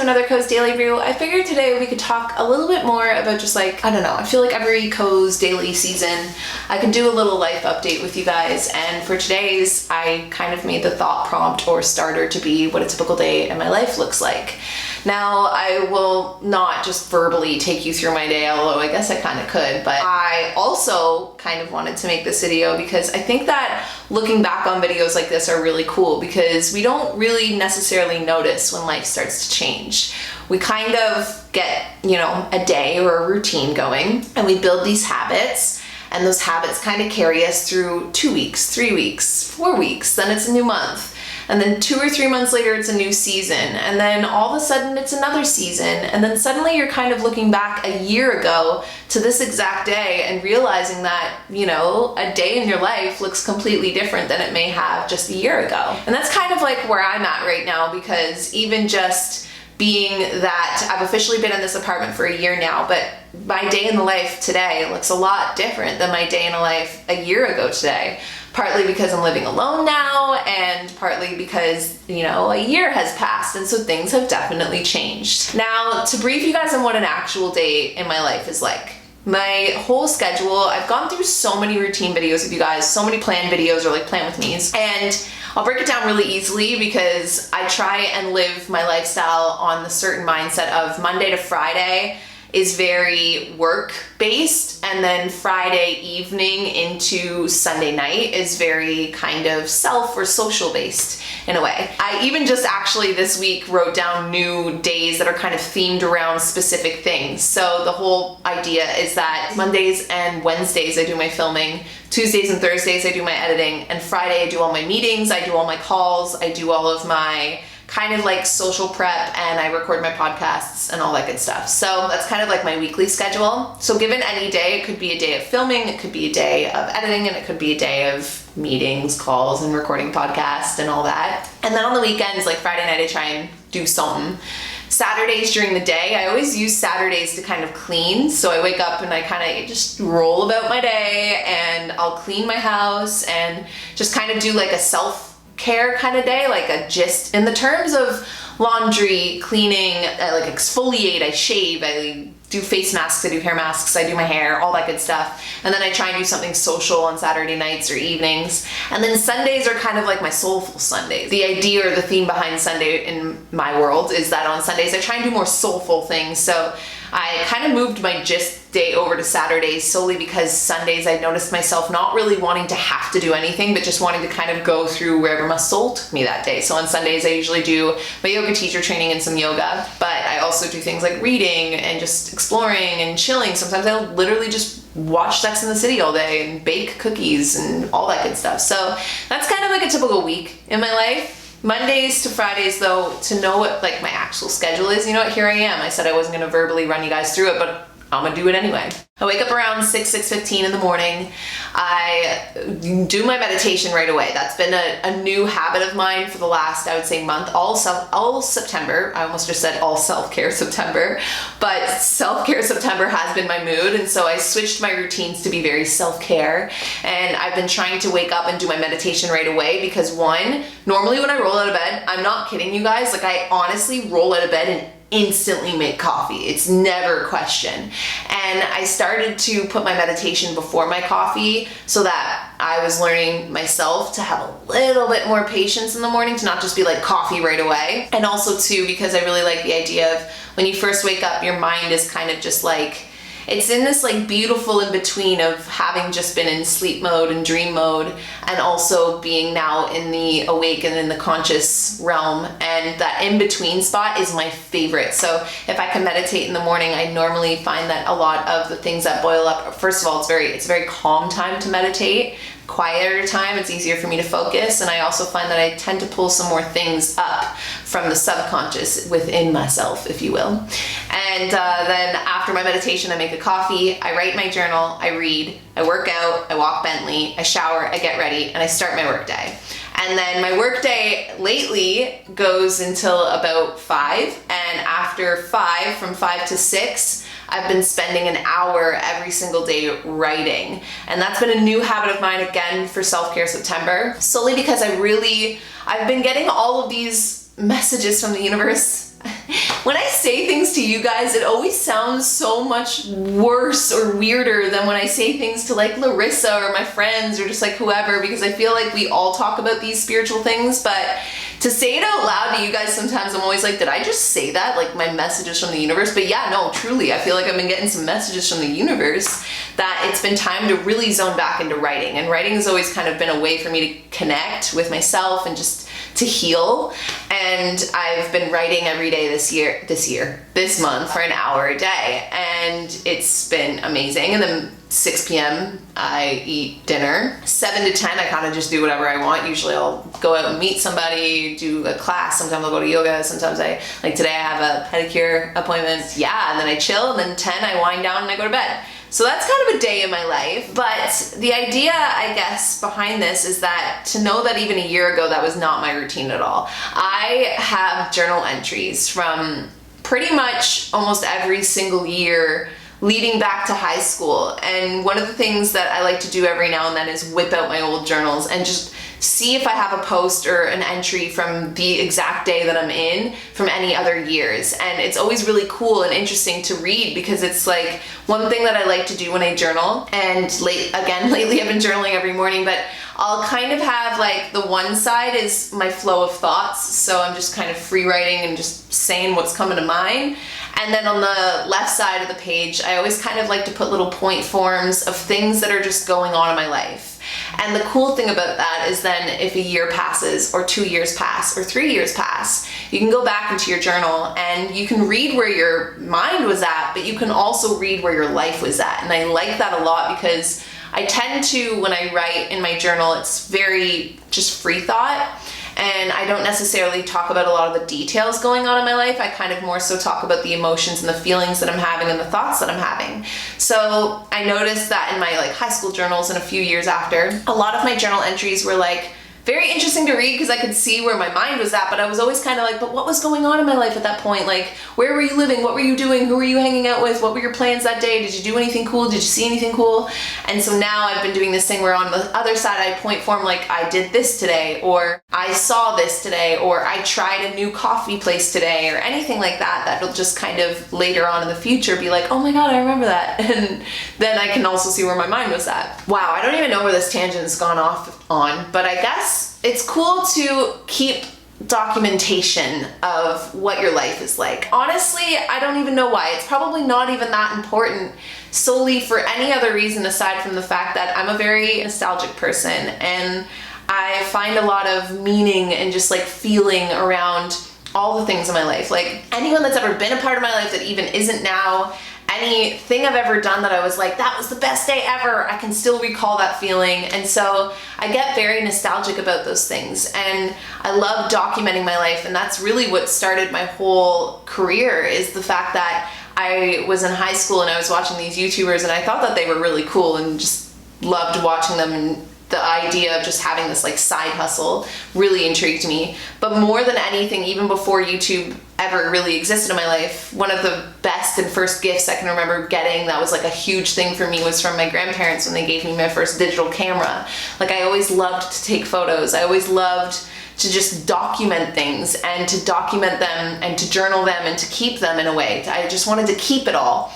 another Koze Daily Brew. I figured today we could talk a little bit more about just like, I don't know, I feel like every Koze Daily season I can do a little life update with you guys, and for today's I kind of made the thought prompt or starter to be what a typical day in my life looks like. Now, I will not just verbally take you through my day, although I guess I kind of could, but I also kind of wanted to make this video because I think that looking back on videos like this are really cool because we don't really necessarily notice when life starts to change. We kind of get, a day or a routine going and we build these habits, and those habits kind of carry us through 2 weeks, 3 weeks, 4 weeks, then it's a new month. And then 2 or 3 months later, it's a new season. And then all of a sudden it's another season. And then suddenly you're kind of looking back a year ago to this exact day and realizing that, a day in your life looks completely different than it may have just a year ago. And that's kind of like where I'm at right now, because even just being that I've officially been in this apartment for a year now, but my day in the life today looks a lot different than my day in the life a year ago today. Partly because I'm living alone now, and partly because, a year has passed, and so things have definitely changed. Now, to brief you guys on what an actual day in my life is like. My whole schedule, I've gone through so many routine videos with you guys, so many plan videos or like plan with me's, and I'll break it down really easily because I try and live my lifestyle on the certain mindset of Monday to Friday is very work-based, and then Friday evening into Sunday night is very kind of self or social-based in a way. I even just actually this week wrote down new days that are kind of themed around specific things. So the whole idea is that Mondays and Wednesdays I do my filming, Tuesdays and Thursdays I do my editing, and Friday I do all my meetings, I do all my calls, I do all of my kind of like social prep, and I record my podcasts and all that good stuff. So that's kind of like my weekly schedule. So given any day, it could be a day of filming, it could be a day of editing, and it could be a day of meetings, calls, and recording podcasts and all that. And then on the weekends, like Friday night, I try and do something. Saturdays during the day, I always use Saturdays to kind of clean. So I wake up and I kind of just roll about my day, and I'll clean my house and just kind of do like a self-care kind of day, like a gist in the terms of laundry, cleaning, I like exfoliate, I shave, I do face masks, I do hair masks, I do my hair, all that good stuff. And then I try and do something social on Saturday nights or evenings. And then Sundays are kind of like my soulful Sundays. The idea or the theme behind Sunday in my world is that on Sundays I try and do more soulful things. So I kind of moved my gist day over to Saturdays solely because Sundays I noticed myself not really wanting to have to do anything, but just wanting to kind of go through wherever my soul took me that day. So on Sundays I usually do my yoga teacher training and some yoga, but I also do things like reading and just exploring and chilling. Sometimes I'll literally just watch Sex and the City all day and bake cookies and all that good stuff. So that's kind of like a typical week in my life. Mondays to Fridays though, to know what like my actual schedule is, here I am. I said I wasn't gonna verbally run you guys through it, but I'm gonna do it anyway. I wake up around 6:15 in the morning. I do my meditation right away. That's been a new habit of mine for the last, I would say, month, all September. I almost just said all self-care September, but self-care September has been my mood, and so I switched my routines to be very self-care, and I've been trying to wake up and do my meditation right away because one, normally when I roll out of bed, I'm not kidding you guys, like I honestly roll out of bed and instantly make coffee. It's never a question. And I started to put my meditation before my coffee so that I was learning myself to have a little bit more patience in the morning, to not just be like coffee right away. And also too, because I really like the idea of when you first wake up, your mind is kind of just like, it's in this like beautiful in between of having just been in sleep mode and dream mode, and also being now in the awake and in the conscious realm. And that in between spot is my favorite. So if I can meditate in the morning, I normally find that a lot of the things that boil up, first of all, it's a very calm time to meditate. Quieter time, it's easier for me to focus, and I also find that I tend to pull some more things up from the subconscious within myself, if you will. And then after my meditation, I make a coffee, I write my journal, I read, I work out, I walk Bentley, I shower, I get ready, and I start my work day. And then my work day lately goes until about 5, and after 5, from 5 to 6, I've been spending an hour every single day writing. And that's been a new habit of mine, again, for Self-Care September, solely because I've been getting all of these messages from the universe when I say things to you guys, it always sounds so much worse or weirder than when I say things to like Larissa or my friends or just like whoever, because I feel like we all talk about these spiritual things, but to say it out loud to you guys, sometimes I'm always like, did I just say that? Like my messages from the universe? But yeah, no, truly, I feel like I've been getting some messages from the universe that it's been time to really zone back into writing. And writing has always kind of been a way for me to connect with myself and just to heal. And I've been writing every day this month for an hour a day. And it's been amazing. And then 6 p.m. I eat dinner. 7 to 10 I kind of just do whatever I want. Usually I'll go out and meet somebody, do a class. Sometimes I'll go to yoga. Sometimes like today I have a pedicure appointment. Yeah, and then I chill, and then 10 I wind down and I go to bed. So that's kind of a day in my life. But the idea, I guess, behind this is that to know that even a year ago that was not my routine at all. I have journal entries from pretty much almost every single year leading back to high school. And one of the things that I like to do every now and then is whip out my old journals and just see if I have a post or an entry from the exact day that I'm in from any other years. And it's always really cool and interesting to read, because it's like one thing that I like to do when I journal, and lately I've been journaling every morning, but I'll kind of have like the one side is my flow of thoughts. So I'm just kind of free writing and just saying what's coming to mind. And then on the left side of the page, I always kind of like to put little point forms of things that are just going on in my life. And the cool thing about that is then if a year passes or 2 years pass or 3 years pass, you can go back into your journal and you can read where your mind was at, but you can also read where your life was at. And I like that a lot, because I tend to, when I write in my journal, it's very just free thought. And I don't necessarily talk about a lot of the details going on in my life. I kind of more so talk about the emotions and the feelings that I'm having and the thoughts that I'm having. So I noticed that in my like high school journals and a few years after, a lot of my journal entries were like very interesting to read, because I could see where my mind was at, but I was always kind of like, but what was going on in my life at that point? Like, where were you living? What were you doing? Who were you hanging out with? What were your plans that day? Did you do anything cool? Did you see anything cool? And so now I've been doing this thing where on the other side I point form like, I did this today, or I saw this today, or I tried a new coffee place today, or anything like that, that'll just kind of later on in the future be like, oh my God, I remember that. And then I can also see where my mind was at. Wow, I don't even know where this tangent's gone off on, but I guess it's cool to keep documentation of what your life is like. Honestly, I don't even know why. It's probably not even that important solely for any other reason aside from the fact that I'm a very nostalgic person, and I find a lot of meaning and just like feeling around all the things in my life. Like anyone that's ever been a part of my life that even isn't now, anything I've ever done that I was like, that was the best day ever, I can still recall that feeling. And so I get very nostalgic about those things, and I love documenting my life. And that's really what started my whole career, is the fact that I was in high school and I was watching these YouTubers and I thought that they were really cool and just loved watching them, and the idea of just having this like side hustle really intrigued me. But more than anything, even before YouTube ever really existed in my life, one of the best and first gifts I can remember getting that was like a huge thing for me was from my grandparents when they gave me my first digital camera. Like I always loved to take photos. I always loved to just document things and to document them and to journal them and to keep them in a way. I just wanted to keep it all.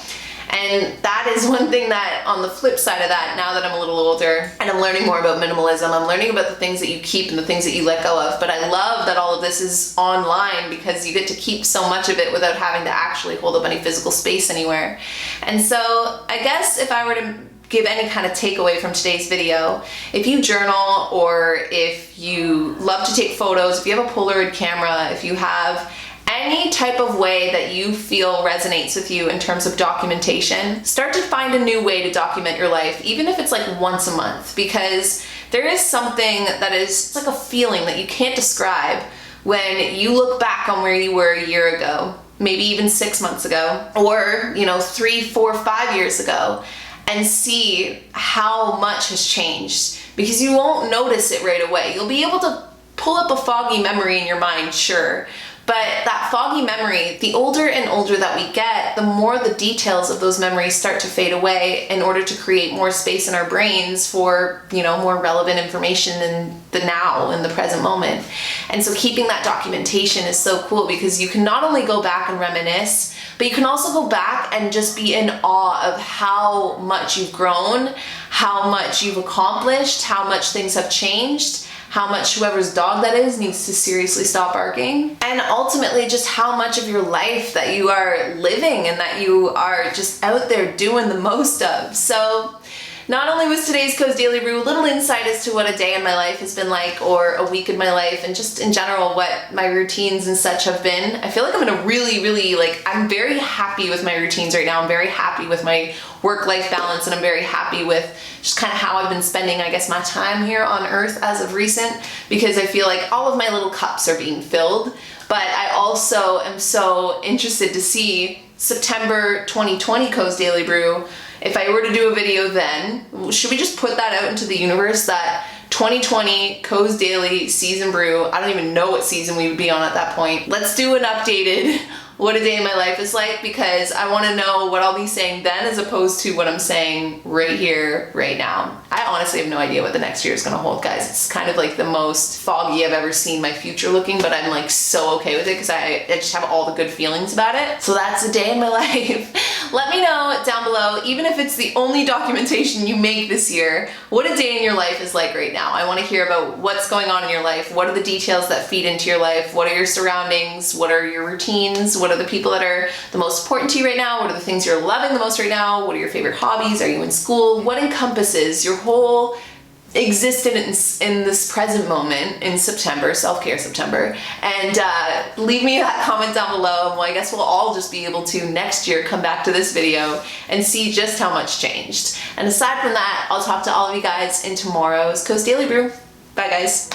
And that is one thing that, on the flip side of that, now that I'm a little older and I'm learning more about minimalism, I'm learning about the things that you keep and the things that you let go of. But I love that all of this is online, because you get to keep so much of it without having to actually hold up any physical space anywhere. And so I guess if I were to give any kind of takeaway from today's video, if you journal, or if you love to take photos, if you have a Polaroid camera, if you have any type of way that you feel resonates with you in terms of documentation, start to find a new way to document your life, even if it's like once a month, because there is something that is like a feeling that you can't describe when you look back on where you were a year ago, maybe even 6 months ago, or 3, 4, 5 years ago, and see how much has changed, because you won't notice it right away. You'll be able to pull up a foggy memory in your mind, sure, But that foggy memory, the older and older that we get, the more the details of those memories start to fade away in order to create more space in our brains for, you know, more relevant information in the now, in the present moment. And so keeping that documentation is so cool because you can not only go back and reminisce, but you can also go back and just be in awe of how much you've grown, how much you've accomplished, how much things have changed, how much whoever's dog that is needs to seriously stop barking, and ultimately just how much of your life that you are living and that you are just out there doing the most of. So not only was today's Koze Daily Brew a little insight as to what a day in my life has been like, or a week in my life, and just in general what my routines and such have been. I feel like I'm in a really, I'm very happy with my routines right now. I'm very happy with my work-life balance, and I'm very happy with just kind of how I've been spending, I guess, my time here on Earth as of recent, because I feel like all of my little cups are being filled. But I also am so interested to see September 2020 Koze Daily Brew. If I were to do a video then, should we just put that out into the universe, that 2020 Koze Daily Season Brew? I don't even know what season we would be on at that point. Let's do an updated what a day in my life is like, because I want to know what I'll be saying then as opposed to what I'm saying right here, right now. I honestly have no idea what the next year is going to hold, guys. It's kind of like the most foggy I've ever seen my future looking, but I'm like so okay with it because I just have all the good feelings about it. So that's a day in my life. Let me know down below, even if it's the only documentation you make this year, what a day in your life is like right now. I want to hear about what's going on in your life. What are the details that feed into your life? What are your surroundings? What are your routines? What are the people that are the most important to you right now? What are the things you're loving the most right now? What are your favorite hobbies? Are you in school? What encompasses your whole existence in this present moment in September, self-care September? And leave me that comment down below, and well, I guess we'll all just be able to next year come back to this video and see just how much changed. And aside from that, I'll talk to all of you guys in tomorrow's Koze Daily Brew. Bye guys.